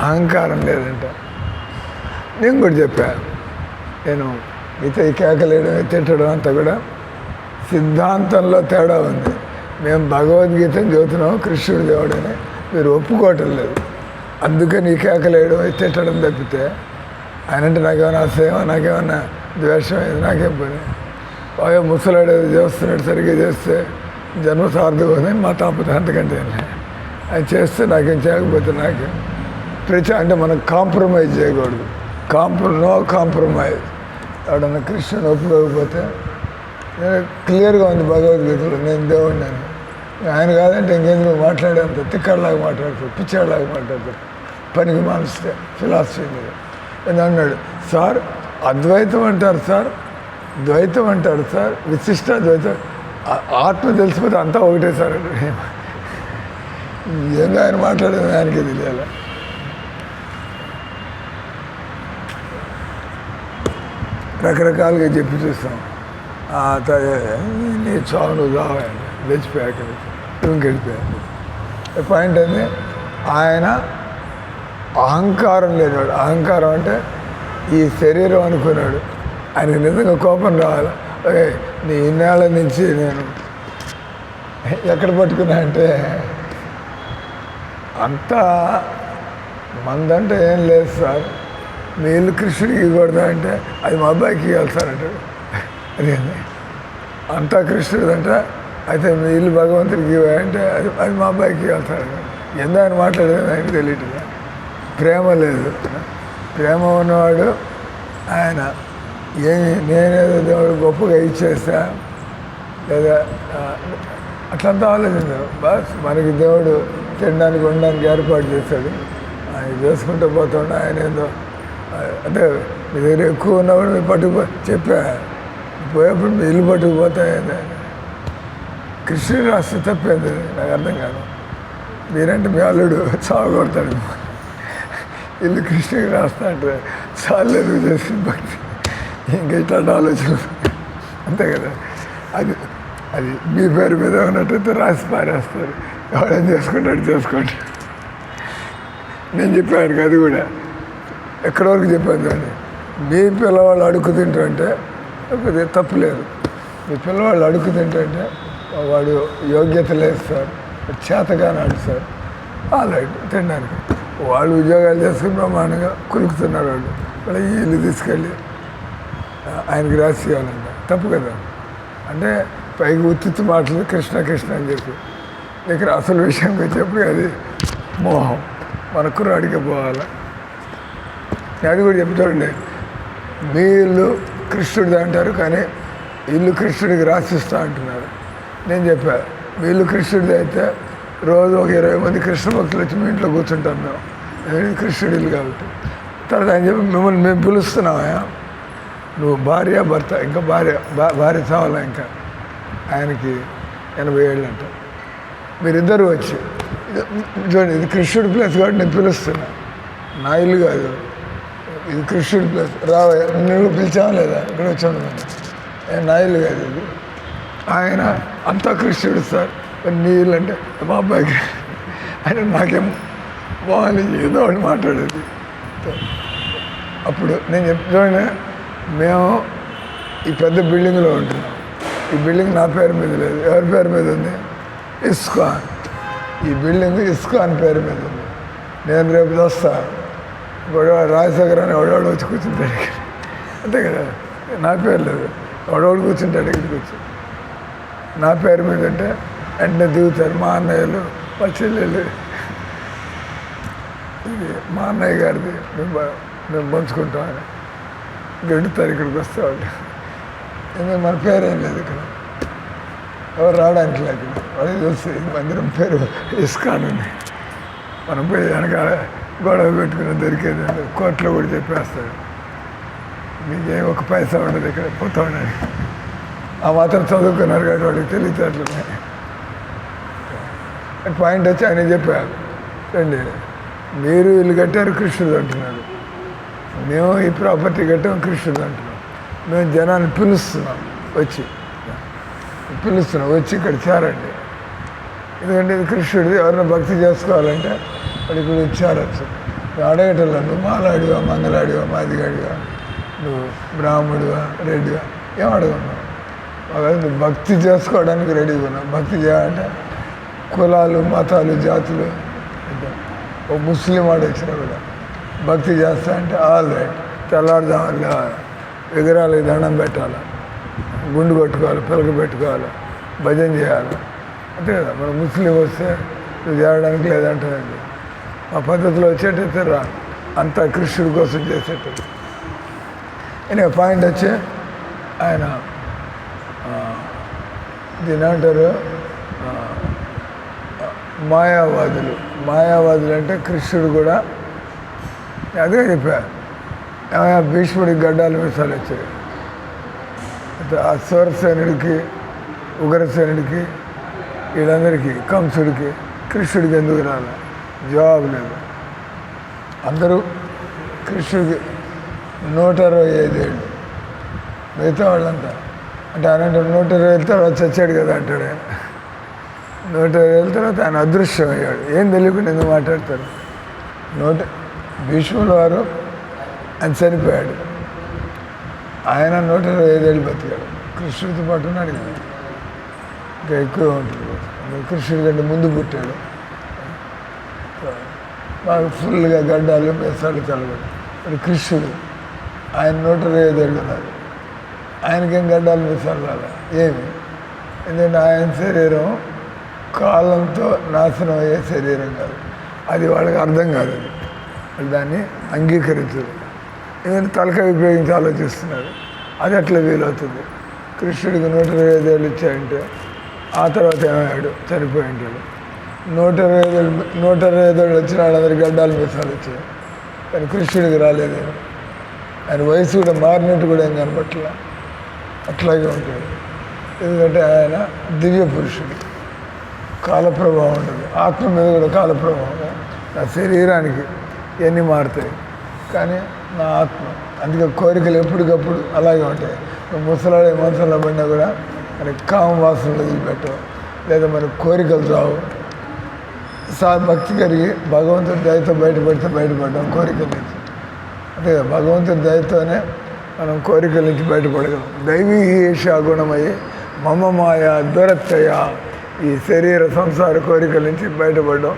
అహంకారం లేదంట. నేను కూడా చెప్పాను, నేను మీతో ఈ కేకలేయడం తిట్టడం అంతా కూడా సిద్ధాంతంలో తేడా ఉంది. మేము భగవద్గీతను చదువుతున్నాం, కృష్ణుడు దేవుడని మీరు ఒప్పుకోవటం లేదు. అందుకని ఈ కేకలేయడం తిట్టడం తప్పితే ఆయన అంటే నాకేమైనా అసహ్యం, నాకేమన్నా ద్వేషం, నాకేం పని. బాగా ముసలాడు చేస్తున్నాడు, సరిగ్గా చేస్తే జన్మ సార్థకం మా తాపత. అంతకంటే ఆయన చేస్తే నాకేం, చేయకపోతే నాకేం. అంటే మనం కాంప్రమైజ్ చేయకూడదు. No compromise. ఎవడన్నా కృష్ణుని ఒప్పుకోకపోతే, నేను క్లియర్గా ఉంది భగవద్గీతలో, నేను దేవుడిని అని. ఆయన కాదంటే ఇంకేందుకు మాట్లాడేంత తిక్కడలాగా మాట్లాడతారు, పిచ్చాడలాగా మాట్లాడతారు, పనికి మానిస్తే ఫిలాసఫీ మీద. అని అన్నాడు, సార్ అద్వైతం అంటారు సార్, ద్వైతం అంటారు సార్, విశిష్ట ద్వైతం, ఆత్మ తెలిసిపోతే అంతా ఒకటే సార్ అంటే. ఏందో ఆయన మాట్లాడేది ఆయనకి తెలియాలి. రకరకాలుగా చెప్పి చూస్తాం. నీ చావు నువ్వు కావాలి, లేచిపోయాక ఇంకెళ్ళిపోయాడు. పాయింట్ అంటే ఆయన అహంకారం లేనివాడు. అహంకారం అంటే ఈ శరీరం అనుకున్నాడు. ఆయనకు నిజంగా కోపం రావాలి. నీ ఇన్నేళ్ళ నుంచి నేను ఎక్కడ పట్టుకున్నా అంటే, అంతా మందంటే ఏం లేదు సార్, మీ ఇల్లు కృష్ణుడికి ఇవ్వకూడదా అంటే, అది మా అబ్బాయికి ఇవ్వాలి సార్ అంటాడు. అదే అంతా కృష్ణుడిదంట, అయితే మీ ఇల్లు భగవంతుడికి ఇవ్వాలంటే అది మా అబ్బాయికి ఇవ్వాలి సార్ అంటాడు. ఎందు ఆయన మాట్లాడేది ఆయనకు తెలియట్లేదు. ప్రేమ లేదు. ప్రేమ ఉన్నవాడు ఆయన నేనేదో దేవుడు గొప్పగా ఇచ్చేస్తా లేదా అట్లంతా ఆలోచించారు. బస్ మనకి దేవుడు తినడానికి ఉండడానికి ఏర్పాటు చేశాడు. ఆయన చేసుకుంటూ పోతుండే ఆయన ఏదో అంటే మీ దగ్గర ఎక్కువ ఉన్నప్పుడు మీరు చెప్పా పోయేప్పుడు మీ ఇల్లు పట్టుకుపోతాయి. కృష్ణుడు రాస్తే తప్పేది నాకు అర్థం కాదు. మీరంటే మీ అల్లుడు సాగొడతాడు. ఇల్లు కృష్ణుడికి రాస్తా అంటే చాలు నువ్వు చేసిన భక్తి ఇంకా ఇట్లాంటి ఆలోచన అంతే కదా. అది అది మీ పేరు మీద ఉన్నట్టయితే రాసి పారేస్తారు. ఎవడేం చేసుకుంటాడు చేసుకోండి. నేను చెప్పాను అది కూడా ఎక్కడి వరకు చెప్పాను అండి. మీ పిల్లవాళ్ళు అడుగు తింటుంటే తప్పులేదు. మీ పిల్లవాళ్ళు అడుగు తింటుంటే వాడు యోగ్యత లేదు సార్, చేతగానాడు సార్, ఆల్రైట్ తినడానికి. వాళ్ళు ఉద్యోగాలు చేసుకుని బ్రహ్మాండంగా కులుకుతున్నారు. వాళ్ళు ఈ ఇల్లు తీసుకెళ్ళి ఆయనకి రాసి ఇవ్వాలంట. తప్పు కదా. అంటే పైకి ఉత్తిత్తు మాటలు కృష్ణ కృష్ణ అని చెప్పి ఇక్కడ అసలు విషయానికి వచ్చేప్పుడు అది మోహం. మన కుర్రాడికి పోవాలి. అది కూడా చెప్తాడండి. మీ ఇల్లు కృష్ణుడిది అంటారు కానీ ఇల్లు కృష్ణుడికి రాసిస్తా అంటున్నారు. నేను చెప్పా మీ ఇల్లు కృష్ణుడిది అయితే రోజు ఒక 20 మంది కృష్ణ భక్తులు వచ్చి మీ ఇంట్లో కూర్చుంటాం మేము. కృష్ణుడి ఇల్లు కాబట్టి. తర్వాత ఆయన చెప్పి మిమ్మల్ని మేము పిలుస్తున్నామా, నువ్వు భార్య భర్త, ఇంకా భార్య చావాలా, ఇంకా ఆయనకి 80 ఏళ్ళు అంట. మీరిద్దరూ వచ్చి చూడండి ఇది కృష్ణుడి ప్లేస్ కాబట్టి నేను పిలుస్తున్నా, నా ఇల్లు కాదు ఇది కృష్ణుడి ప్లేస్. రావయ్య నువ్వు పిలిచావా లేదా, ఇక్కడ వచ్చాను నా ఇల్లు కాదు ఇది. ఆయన అంతా కృష్ణుడు సార్, నీ ఇల్లు అంటే మా అబ్బాయికి ఆయన నాకేం బాగుంది ఏదో ఒకటి మాట్లాడేది. అప్పుడు నేను చెప్తాను మేము ఈ పెద్ద బిల్డింగ్లో ఉంటున్నాం. ఈ బిల్డింగ్ నా పేరు మీద లేదు. ఎవరి పేరు మీద ఉంది? ఇస్కాన్. ఈ బిల్డింగ్ ఇస్కాన్ పేరు మీద ఉంది. నేను రేపు వస్తాను గొడవ రాజశేఖర్ అని ఎవడవాడు వచ్చి కూర్చుంటాడు ఇక్కడ, అంతే కదా. నా పేరు లేదు, ఎవడవాడు కూర్చుంటాడు ఇక్కడికి వచ్చి. నా పేరు మీద అంటే వెంటనే దిగుతారు మా అన్నయ్యలు మా చెల్లెలు. ఇది మా అన్నయ్య గారిది, మేము పంచుకుంటామని గెడుతారు ఇక్కడికి వస్తామండి. ఎందుకంటే మన పేరేం లేదు ఇక్కడ, ఎవరు రావడానికి లేదు. వాళ్ళకి తెలుసు ఈ మందిరం పేరు ఇస్కాన్ ఉంది. మనం పోయి వెనకాల గొడవ పెట్టుకుని దొరికేది కోర్టులో కూడా చెప్పేస్తాడు. మీకేం ఒక పైసా ఉండదు ఇక్కడ పోతా ఉండడానికి. ఆ మాత్రం చదువుకున్నారు కాబట్టి వాడికి తెలియట్లున్నాయి. పాయింట్ వచ్చి ఆయన చెప్పారు, రండి మీరు ఇల్లు కట్టారు కృష్ణుడు అంటున్నారు, మేము ఈ ప్రాపర్టీ కట్టాము కృష్ణుడు అంటున్నాం. మేము జనాన్ని పిలుస్తున్నాం వచ్చి ఇక్కడ చేరండి. ఎందుకంటే ఇది కృష్ణుడిది. ఎవరైనా భక్తి చేసుకోవాలంటే వాడు ఇక్కడ చేరచ్చు. నువ్వు అడగటంలో నువ్వు మాలాడివా, మంగళాడివా, మాదిగాడివా, నువ్వు బ్రాహ్మడివా, రెడ్డివా, ఏం అడగన్నావు. నువ్వు భక్తి చేసుకోవడానికి రెడీగా ఉన్నావు. భక్తి చేయాలంటే కులాలు మతాలు జాతులు, ఓ ముస్లిం వాడు వచ్చినా కూడా భక్తి చేస్తా అంటే ఆల్ రైట్. తెల్లారుదామని విగ్రహాలకు దండం పెట్టాలి, గుండు కొట్టుకోవాలి, పిలక పెట్టుకోవాలి, భజన చేయాలి, అంతే కదా. మన ముస్లిం వస్తే నువ్వు చేయడానికి లేదంటారండి. ఆ పద్ధతిలో వచ్చేటైతే రా, అంతా కృష్ణుడి కోసం చేసేటట్టు. ఈయన పాయింట్ వచ్చి ఆయన దీని అంటారు మాయావాదులు అంటే కృష్ణుడు కూడా అదే చెప్పారు. భీష్ముడికి గడ్డాలు మిసాలు వచ్చాయి. ఆ స్వరసేనుడికి ఉగ్రసేనుడికి వీళ్ళందరికీ కంసుడికి కృష్ణుడికి ఎందుకు రాలి జవాబు లేదు. అందరూ కృష్ణుడికి 125 ఏళ్ళు, మిగతా వాళ్ళంతా అంటే ఆయన 120 తర్వాత చచ్చాడు కదా అంటాడు. ఆయన 120 తర్వాత ఆయన అదృశ్యం అయ్యాడు. ఏం తెలియకుండా ఎందుకు మాట్లాడతారు. భీష్ముల వారు ఆయన చనిపోయాడు, ఆయన 125 ఏళ్ళు బతికాడు. కృష్ణుడితో పాటు ఉన్నాడు కదా, ఇంకా ఎక్కువ ఉంటుంది. కృష్ణుడి కంటే ముందు పుట్టాడు. బాగా ఫుల్గా గడ్డాలు మెసాలు చల్లబడి. మరి కృష్ణుడు ఆయన 125 ఏళ్ళు ఉన్నారు. ఆయనకేం గడ్డాలు మెసాలు రాలే ఏమి. ఎందుకంటే ఆయన శరీరం కాలంతో నాశనం అయ్యే శరీరం కాదు. అది వాళ్ళకి అర్థం కాదు. అది వాళ్ళు దాన్ని అంగీకరించదు. ఎందుకంటే తలకాయ ఉపయోగించి ఆలోచిస్తున్నారు. అది ఎట్లా వీలవుతుంది. కృష్ణుడికి 125 ఏళ్ళు ఇచ్చాయంటే ఆ తర్వాత ఏమయ్యాడు, చనిపోయి ఉంటాడు. 125 వచ్చిన వాళ్ళందరికీ గడ్డాలు మీసాలు వచ్చాయి, కానీ కృష్ణుడికి రాలేదు. ఆయన వయసు కూడా మారినట్టు కూడా ఏం కనపట్ల, అట్లాగే ఉంటాడు. ఎందుకంటే ఆయన దివ్య పురుషుడు, కాలప్రభావం ఉంటుంది. ఆత్మ మీద కూడా కాలప్రభావం. నా శరీరానికి ఇవన్నీ మారుతాయి, కానీ నా ఆత్మ, అందుకే కోరికలు ఎప్పటికప్పుడు అలాగే ఉంటాయి. ముసలాడే మనసులో పడినా కూడా మనకి కామ వాసనలు వదిలిపెట్టవు, లేదా మనకు కోరికలు రావు. భక్తి కలిగి భగవంతుడి దయతో బయటపడ్డాం కోరికల నుంచి. అంతే కదా, భగవంతుడి దయతోనే మనం కోరికల నుంచి బయటపడగలం. దైవీ గుణమయ్యి మమ మాయ దురత్తయ, ఈ శరీర సంసార కోరికల నుంచి బయటపడడం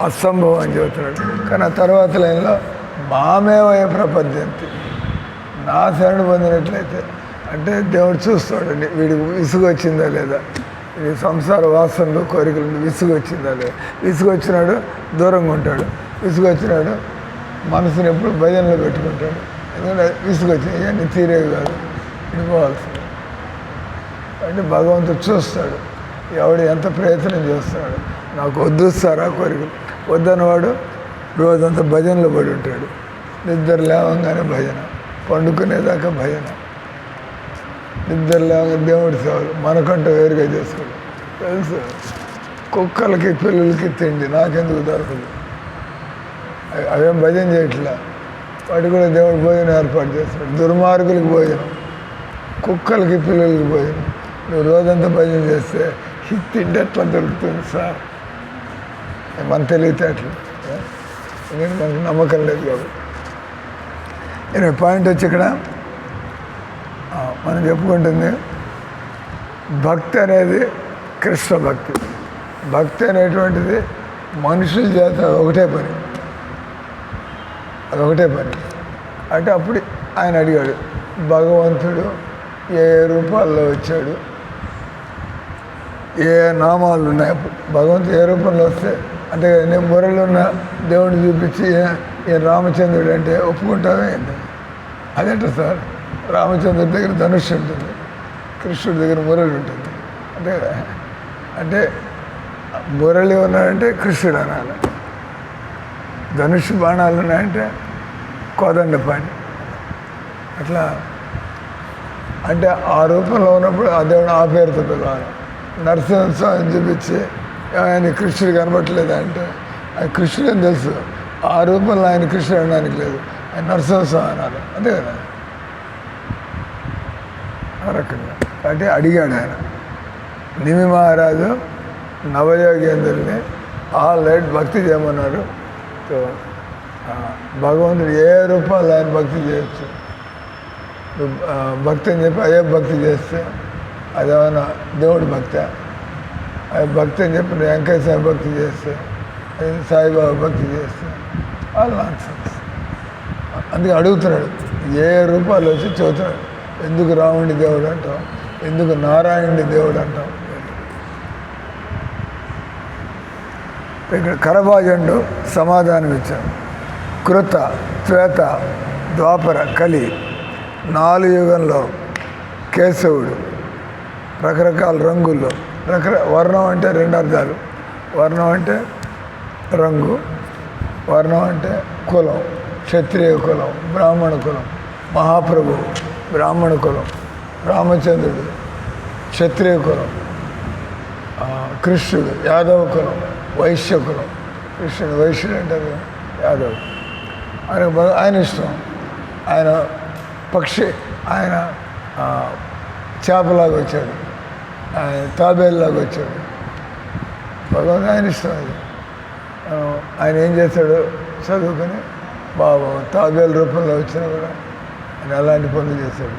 అసంభవం అని చెబుతున్నాడు. కానీ ఆ తర్వాత లైన్లో మామేవయ ప్రపద్యంతి, నా శరణు పొందినట్లయితే అంటే దేవుడు చూస్తాడు వీడికి విసుగు వచ్చిందా లేదా, ఇది సంసార వాసనలు కోరికలు విసుగు వచ్చిందా లేదా. విసుగు వచ్చినాడు దూరంగా ఉంటాడు, విసుగు వచ్చినాడు మనసుని ఎప్పుడు భజనలో పెట్టుకుంటాడు. ఎందుకంటే విసుగు వచ్చింది ఇవన్నీ తీరేవి కాదు, విడిపోవాల్సింది. అంటే భగవంతుడు చూస్తాడు ఎవడు ఎంత ప్రయత్నం చేస్తున్నాడు. నాకు వద్దు సార్ ఆ కోరికలు, వద్దన్నవాడు రోజంతా భజనలో పడి ఉంటాడు. నిద్ర లేవంగానే భజన, పండుకునేదాకా భజన, నిద్ర లేవగా దేవుడి సేవలు మనకంటూ వేరుగా చేసుకోడు. తెలుసు, కుక్కలకి పిల్లలకి తిండి నాకెందుకు దొరకదు, అవేం భజన చేయట్లా, వాటి కూడా దేవుడు భోజనం ఏర్పాటు చేస్తాడు. దుర్మార్గులకి భోజనం, కుక్కలకి పిల్లలకి భోజనం. నువ్వు రోజంతా భజన చేస్తే తిండి ఎట్లా దొరుకుతుంది సార్, మన తెలివితేటలు, ఎందుకంటే మనకు నమ్మకం లేదు కాబట్టి. నేను పాయింట్ వచ్చి ఇక్కడ మనం చెప్పుకుంటుంది భక్తి అనేది కృష్ణ భక్తి. భక్తి అనేటువంటిది మనుషుల చేత ఒకటే పని, అదొకటే పని. అంటే అప్పుడు ఆయన అడిగాడు భగవంతుడు ఏ రూపాల్లో వచ్చాడు, ఏ నామాలు ఉన్నాయి. భగవంతుడు ఏ రూపంలో వస్తే అంటే నేను మురళి ఉన్న దేవుడిని చూపించి ఏ రామచంద్రుడు అంటే ఒప్పుకుంటావే ఏంటి, అదేంట సార్, రామచంద్రుడి దగ్గర ధనుష్ ఉంటుంది, కృష్ణుడి దగ్గర మురళి ఉంటుంది. అంతే కదా, అంటే మురళి ఉన్నాడంటే కృష్ణుడు అనాలి, ధనుష్ బాణాలు ఉన్నాయంటే కోదండపాణి. అట్లా అంటే ఆ రూపంలో ఉన్నప్పుడు ఆ దేవుడు ఆ పేరుతో పిలవాలి. నరసింహస్వామిని చూపించి ఆయన కృష్ణుడు కనబట్టలేదా అంటే ఆయన కృష్ణుడు అని తెలుసు, ఆ రూపంలో ఆయన కృష్ణుడు అనడానికి లేదు, ఆయన నరసింహస్వామి అనాలి. అంతే కదా, ఆ రకంగా. అంటే అడిగాడు ఆయన. నిమి మహారాజు నవయోగేంద్రుల్ని ఆల్ రైట్ భక్తి చేయమన్నారు. సో భగవంతుడు ఏ రూపాల్లో ఆయన భక్తి చేయొచ్చు. భక్తి అని చెప్పి అయ్యే భక్తి చేస్తే అదేమన్నా దేవుడి భక్తి, అది భక్తి అని చెప్పి వెంకయ్య స్వామి భక్తి చేస్తే, అది సాయిబాబా భక్తి చేస్తే ఆల్ నాన్సెన్స్. అందుకే అడుగుతున్నాడు ఏ రూపాలు వచ్చి చెబుతున్నాడు. ఎందుకు రాముడి దేవుడు అంటాం, ఎందుకు నారాయణుడి దేవుడు అంటాం. ఇక్కడ కరభాజండు సమాధానం ఇచ్చాడు. కృత, త్వేత, ద్వాపర, కలి 4 యుగంలో కేశవుడు రకరకాల రంగుల్లో వర్ణం అంటే 2 అర్థాలు. వర్ణం అంటే రంగు, వర్ణం అంటే కులం, క్షత్రియ కులం, బ్రాహ్మణ కులం. మహాప్రభు బ్రాహ్మణ కులం, రామచంద్రుడు క్షత్రియ కులం, కృష్ణుడు యాదవ కులం, వైశ్య కులం. కృష్ణుడు వైశ్యుడు అంటారు, యాదవ్. ఆయన ఇష్టం. ఆయన పక్షి, ఆయన చేపలాగా వచ్చాడు, ఆయన తాబేలులాగా వచ్చాడు. భగవంతుడు ఆయన ఇష్టం. అది ఆయన ఏం చేశాడు, చదువుకొని బాబు తాబేలు రూపంలో వచ్చినా కూడా ఆయన అలాంటి పనులు చేశాడు.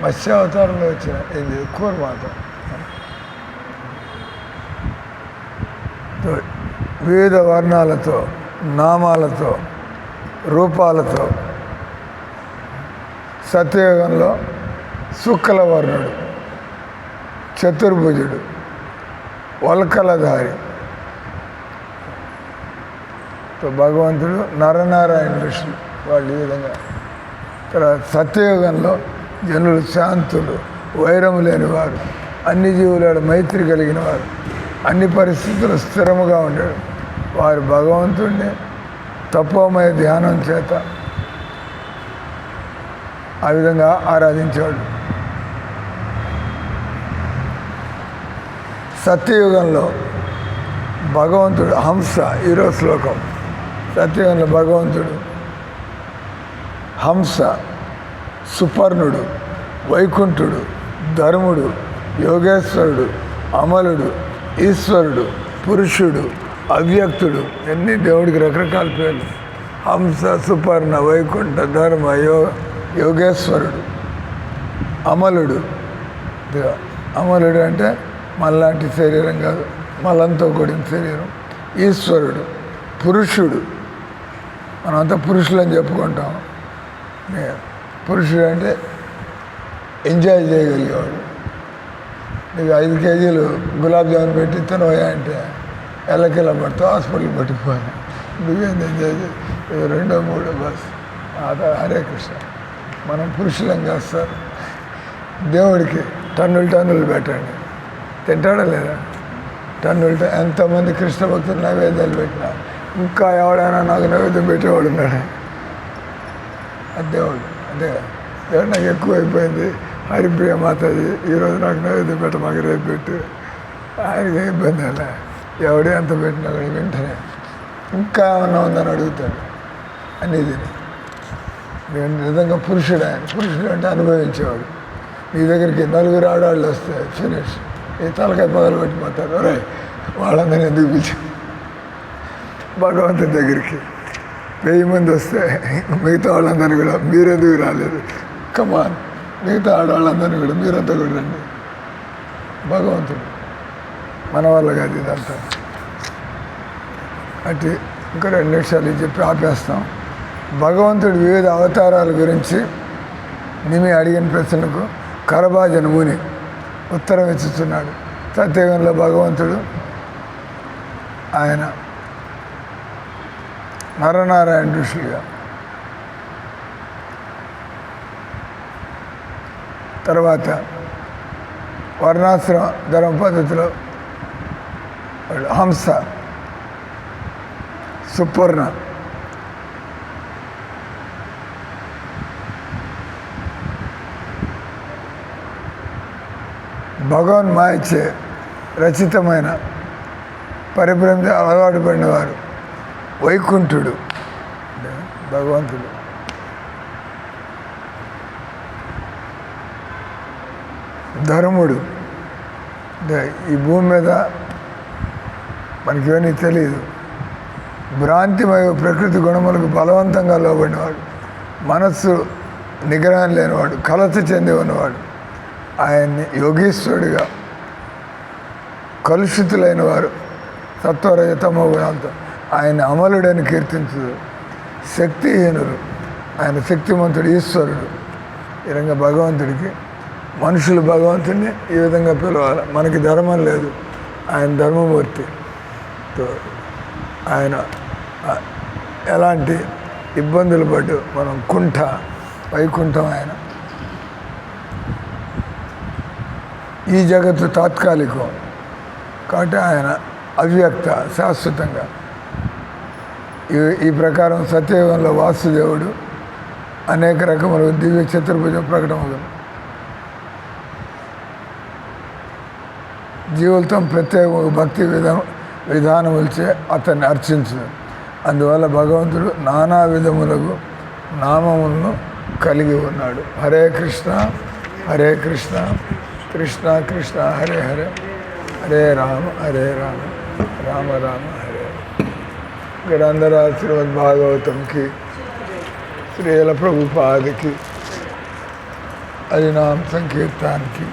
మత్స్యావతారంలో వచ్చిన ఏం లేదు, కూరమాత. వివిధ వర్ణాలతో, నామాలతో, రూపాలతో. సత్యయుగంలో శుక్లవర్ణుడు, చతుర్భుజుడు, వల్కలధారి. భగవంతుడు నరనారాయణ ఋషులు వాళ్ళు ఈ విధంగా. తర్వాత సత్యయుగంలో జనులు శాంతులు, వైరము లేనివారు, అన్ని జీవుల మైత్రి కలిగిన వారు. అన్ని పరిస్థితులు స్థిరముగా ఉండాడు. వారు భగవంతుడిని తపోమయ ధ్యానం చేత ఆ విధంగా ఆరాధించాడు. సత్యయుగంలో భగవంతుడు హంస, ఈరోజు శ్లోకం. సత్యయుగంలో భగవంతుడు హంస, సుపర్ణుడు, వైకుంఠుడు, ధర్ముడు, యోగేశ్వరుడు, అమలుడు, ఈశ్వరుడు, పురుషుడు, అవ్యక్తుడు, ఎన్ని దేవుడికి రకరకాల పేర్లు. హంస, సుపర్ణ, వైకుంఠ, ధర్మ, యోగేశ్వరుడు, అమలుడు. అమలుడు అంటే మళ్ళాంటి శరీరం కాదు, మలంతో కూడిన శరీరం. ఈశ్వరుడు, పురుషుడు, మనమంతా పురుషులని చెప్పుకుంటాం. పురుషుడు అంటే ఎంజాయ్ చేయగలిగేవాడు. నీకు 5 కేజీలు గులాబ్ జామున్ పెట్టి తినవయా అంటే ఎల్లకిలా పడతావు, హాస్పిటల్ పట్టిపోయాను. నువ్వేం ఎంజాయ్ చేసి 2, 3 బస్. హరే కృష్ణ. మనం పురుషులం కాదు సార్. దేవుడికి టన్నులు పెట్టండి, తింటాడా లేదా? టన్నులు. ఎంతమంది కృష్ణ భక్తులు నైవేద్యాలు పెట్టినా ఇంకా ఎవడైనా నాకు నైవేద్యం పెట్టేవాడు ఉన్నాడు. అది దేవుడు. అంటే దేవుడు నాకు ఎక్కువ అయిపోయింది, హరిప్రియ మాతాజీ ఈరోజు నాకు నైవేద్యం పెట్ట, మాకు రేపు పెట్టు. ఆయనకి ఇబ్బంది అలా, ఎవడే అంత పెట్టినా కూడా వెంటనే ఇంకా ఏమన్నా ఉందని అడుగుతాడు. అనేది నేను నిజంగా పురుషుడు. ఆయన పురుషుడు అంటే అనుభవించేవాడు. నీ దగ్గరికి 4 ఆడవాళ్ళు వస్తే ఫినిష్, ఈ తలకాయ పగలు పెట్టిపోతారు. రే వాళ్ళందరినీ ఎందుకు పిలిచి భగవంతుని దగ్గరికి 1000 మంది వస్తే మిగతా వాళ్ళందరినీ కూడా మీరెందుకు రాలేదు, కమాన్, మిగతా ఆడవాళ్ళందరినీ కూడా మీరంతా కూడా రండి. భగవంతుడు మన వల్ల కాదు ఇదంతా. అంటే ఇంకా 2 నిమిషాలు చెప్పి ఆపేస్తాం. భగవంతుడి వివిధ అవతారాల గురించి నిమి అడిగిన ప్రశ్నకు కరభాజన ముని ఉత్తరం ఇచ్చుతున్నాడు. సత్యయుగంలో భగవంతుడు ఆయన నరనారాయణ ఋషులుగా, తర్వాత వర్ణాశ్రమ ధర్మ పద్ధతిలో హంస, సుపర్ణ, భగవన్మాయచే రచితమైన పరిభ్రమ అలవాటు పడినవారు, వైకుంఠుడు భగవంతుడు, ధర్ముడు. ఈ భూమి మీద మనకేమీ తెలియదు. భ్రాంతిమయ ప్రకృతి గుణములకు బలవంతంగా లోబడినవాడు, మనస్సు నిగ్రహం లేనివాడు, కలత చెంది ఉన్నవాడు. ఆయన్ని యోగీశ్వరుడిగా, కలుషితులైన వారు సత్వరజతమో గుణంతో ఆయన అమలుడని కీర్తించదు. శక్తిహీనులు, ఆయన శక్తిమంతుడు, ఈశ్వరుడు. ఈ విధంగా భగవంతుడికి మనుషులు భగవంతుడిని ఈ విధంగా పిలవాలి. మనకి ధర్మం లేదు, ఆయన ధర్మమూర్తి. ఆయన ఎలాంటి ఇబ్బందులు పడ్డు మనం వైకుంఠం ఆయన. ఈ జగత్తు తాత్కాలికం కాబట్టి ఆయన అవ్యక్త, శాశ్వతంగా. ఈ ప్రకారం సత్యయుగంలో వాసుదేవుడు అనేక రకములు దివ్య చతుర్భుజ ప్రకటమగును. జీవులతో ప్రత్యేక భక్తి విధానములచే అతన్ని అర్చించు. అందువల్ల భగవంతుడు నానా విధములకు నామములను కలిగి ఉన్నాడు. హరే కృష్ణ హరే కృష్ణ కృష్ణ కృష్ణ హరే హరే, హరే రామ హరే రామ రామ రామ హరే. ఇక్కడ అందరూ శ్రీమద్ భాగవతంకి, శ్రీల ప్రభుపాదికి, హరినామ సంకీర్తనకి